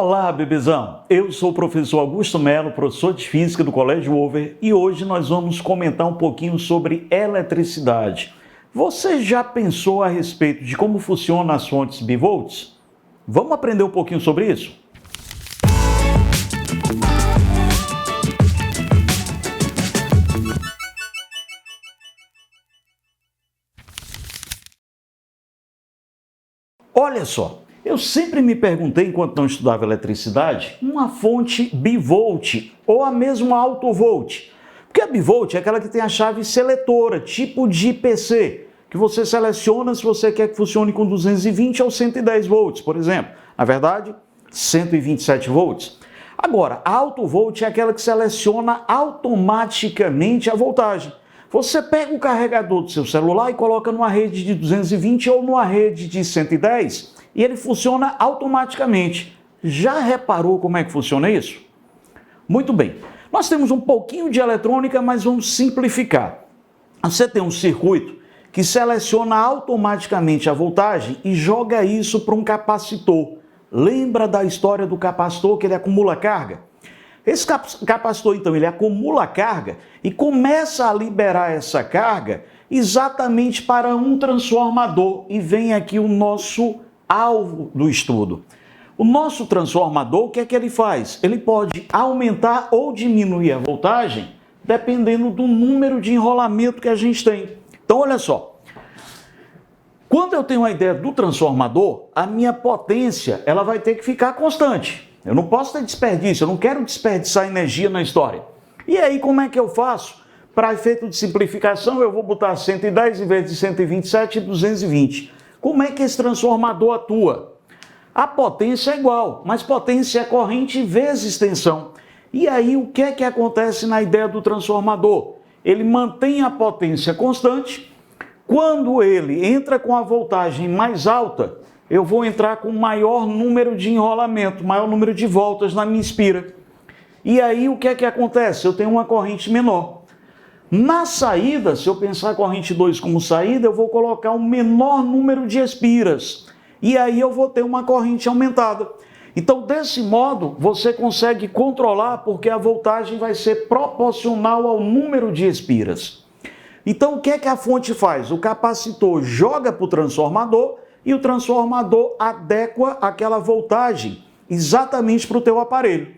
Olá, bebezão! Eu sou o professor Augusto Melo, professor de Física do Colégio Over, e hoje nós vamos comentar um pouquinho sobre eletricidade. Você já pensou a respeito de como funcionam as fontes bivolts? Vamos aprender um pouquinho sobre isso? Olha só! Eu sempre me perguntei, enquanto não estudava eletricidade, uma fonte bivolt ou a mesma altovolt. Porque a bivolt é aquela que tem a chave seletora, tipo de PC, que você seleciona se você quer que funcione com 220 ou 110 volts, por exemplo. Na verdade, 127 volts. Agora, a altovolt é aquela que seleciona automaticamente a voltagem. Você pega o carregador do seu celular e coloca numa rede de 220 ou numa rede de 110 e ele funciona automaticamente. Já reparou como é que funciona isso? Muito bem. Nós temos um pouquinho de eletrônica, mas vamos simplificar. Você tem um circuito que seleciona automaticamente a voltagem e joga isso para um capacitor. Lembra da história do capacitor que ele acumula carga? Esse capacitor, então, ele acumula carga e começa a liberar essa carga exatamente para um transformador. E vem aqui o nosso alvo do estudo. O nosso transformador, o que é que ele faz? Ele pode aumentar ou diminuir a voltagem dependendo do número de enrolamento que a gente tem. Então, olha só. Quando eu tenho a ideia do transformador, a minha potência ela vai ter que ficar constante. Eu não posso ter desperdício, eu não quero desperdiçar energia na história. E aí, como é que eu faço? Para efeito de simplificação, eu vou botar 110 em vez de 127 e 220. Como é que esse transformador atua? A potência é igual, mas potência é corrente vezes tensão. E aí, o que é que acontece na ideia do transformador? Ele mantém a potência constante. Quando ele entra com a voltagem mais alta, eu vou entrar com maior número de enrolamento, maior número de voltas na minha espira. E aí o que é que acontece? Eu tenho uma corrente menor. Na saída, se eu pensar a corrente 2 como saída, eu vou colocar um menor número de espiras. E aí eu vou ter uma corrente aumentada. Então, desse modo, você consegue controlar porque a voltagem vai ser proporcional ao número de espiras. Então, o que é que a fonte faz? O capacitor joga para o transformador e o transformador adequa aquela voltagem exatamente para o teu aparelho.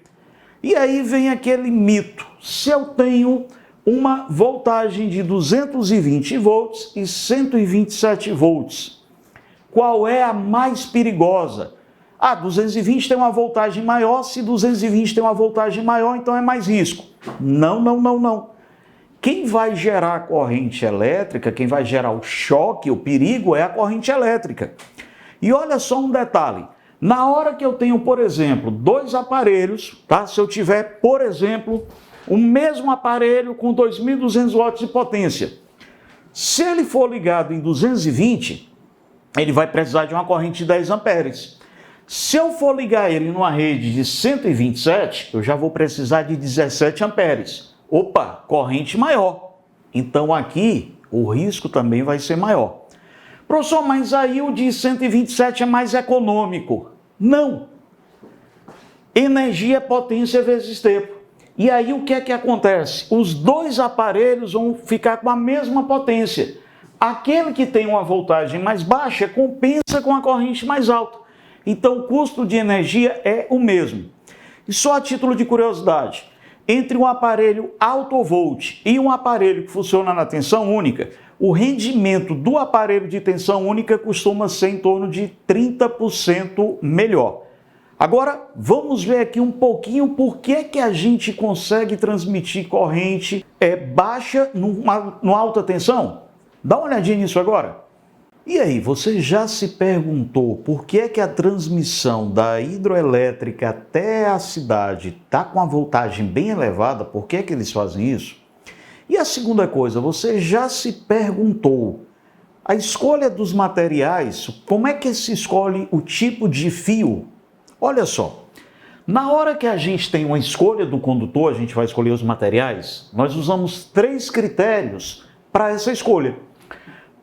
E aí vem aquele mito. Se eu tenho uma voltagem de 220 volts e 127 volts, qual é a mais perigosa? 220 tem uma voltagem maior, se 220 tem uma voltagem maior, então é mais risco. Não. Quem vai gerar a corrente elétrica, quem vai gerar o choque, o perigo, é a corrente elétrica. E olha só um detalhe. Na hora que eu tenho, por exemplo, dois aparelhos, tá? Se eu tiver, por exemplo, o mesmo aparelho com 2.200 watts de potência, se ele for ligado em 220, ele vai precisar de uma corrente de 10 amperes. Se eu for ligar ele numa rede de 127, eu já vou precisar de 17 amperes. Opa, corrente maior. Então aqui o risco também vai ser maior. Professor, mas aí o de 127 é mais econômico. Não. Energia é potência vezes tempo. E aí o que é que acontece? Os dois aparelhos vão ficar com a mesma potência. Aquele que tem uma voltagem mais baixa compensa com a corrente mais alta. Então o custo de energia é o mesmo. E só a título de curiosidade, entre um aparelho altovolt e um aparelho que funciona na tensão única, o rendimento do aparelho de tensão única costuma ser em torno de 30% melhor. Agora, vamos ver aqui um pouquinho por que a gente consegue transmitir corrente baixa numa alta tensão. Dá uma olhadinha nisso agora. E aí, você já se perguntou por que a transmissão da hidroelétrica até a cidade está com a voltagem bem elevada? Por que eles fazem isso? E a segunda coisa, você já se perguntou a escolha dos materiais, como é que se escolhe o tipo de fio? Olha só, na hora que a gente tem uma escolha do condutor, a gente vai escolher os materiais, nós usamos 3 critérios para essa escolha.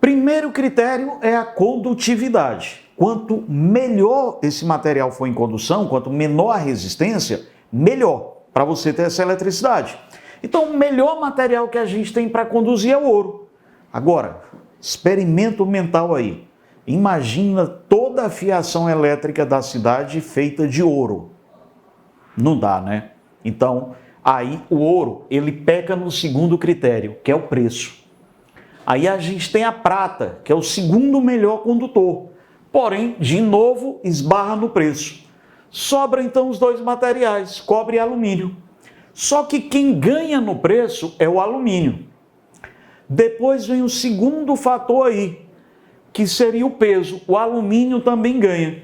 Primeiro critério é a condutividade. quanto melhor esse material for em condução, quanto menor a resistência, melhor para você ter essa eletricidade. Então, o melhor material que a gente tem para conduzir é o ouro. Agora, experimento mental aí. Imagina toda a fiação elétrica da cidade feita de ouro. Não dá, né? Então, aí o ouro, ele peca no segundo critério, que é o preço. Aí a gente tem a prata, que é o segundo melhor condutor. Porém, de novo, esbarra no preço. Sobra então os dois materiais, cobre e alumínio. Só que quem ganha no preço é o alumínio. Depois vem o segundo fator aí, que seria o peso. O alumínio também ganha.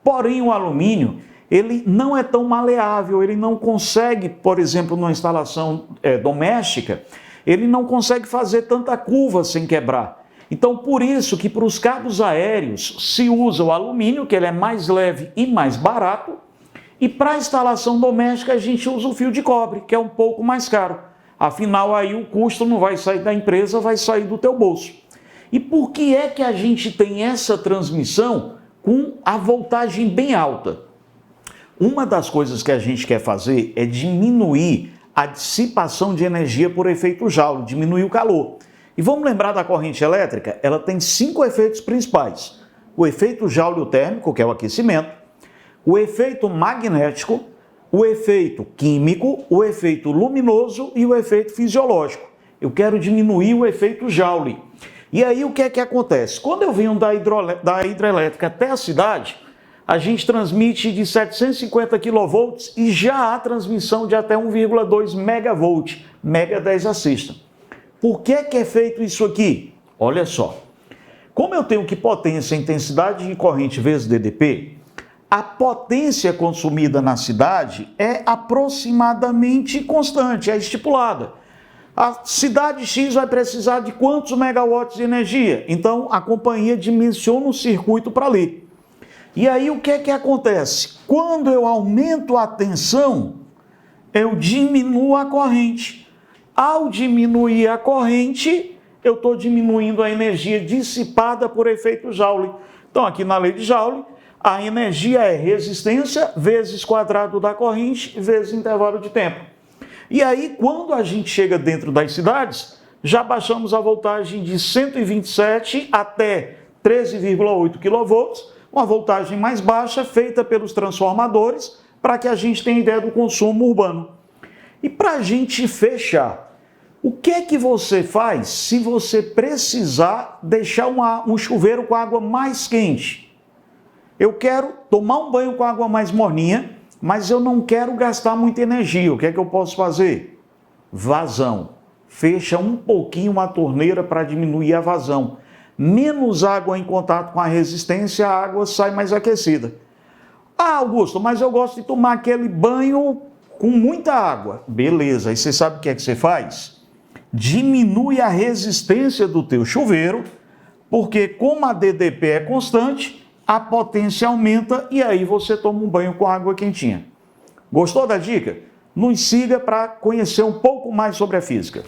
Porém, o alumínio, ele não é tão maleável, ele não consegue, por exemplo, numa instalação doméstica, ele não consegue fazer tanta curva sem quebrar. Então, por isso que para os cabos aéreos se usa o alumínio, que ele é mais leve e mais barato, e para a instalação doméstica a gente usa o fio de cobre, que é um pouco mais caro. Afinal, aí o custo não vai sair da empresa, vai sair do teu bolso. E por que é que a gente tem essa transmissão com a voltagem bem alta? Uma das coisas que a gente quer fazer é diminuir a dissipação de energia por efeito Joule, diminuir o calor. E vamos lembrar da corrente elétrica? Ela tem 5 efeitos principais. O efeito Joule térmico, que é o aquecimento, o efeito magnético, o efeito químico, o efeito luminoso e o efeito fisiológico. Eu quero diminuir o efeito Joule. E aí o que é que acontece? Quando eu venho da hidrelétrica até a cidade, a gente transmite de 750 kV e já há transmissão de até 1,2 MV, mega 10 a sexta. Por que é feito isso aqui? Olha só. Como eu tenho que potência, intensidade de corrente vezes DDP, a potência consumida na cidade é aproximadamente constante, é estipulada. A cidade X vai precisar de quantos megawatts de energia? Então, a companhia dimensiona o circuito para ali. E aí, o que é que acontece? Quando eu aumento a tensão, eu diminuo a corrente. Ao diminuir a corrente, eu estou diminuindo a energia dissipada por efeito Joule. Então, aqui na lei de Joule, a energia é resistência vezes quadrado da corrente vezes intervalo de tempo. E aí, quando a gente chega dentro das cidades, já baixamos a voltagem de 127 até 13,8 kV, uma voltagem mais baixa feita pelos transformadores, para que a gente tenha ideia do consumo urbano. E para a gente fechar, o que é que você faz se você precisar deixar um chuveiro com água mais quente? Eu quero tomar um banho com água mais morninha, mas eu não quero gastar muita energia. O que é que eu posso fazer? Vazão. Fecha um pouquinho a torneira para diminuir a vazão. Menos água em contato com a resistência, a água sai mais aquecida. Ah, Augusto, mas eu gosto de tomar aquele banho com muita água. Beleza, e você sabe o que é que você faz? Diminui a resistência do teu chuveiro, porque como a DDP é constante, a potência aumenta e aí você toma um banho com água quentinha. Gostou da dica? Nos siga para conhecer um pouco mais sobre a física.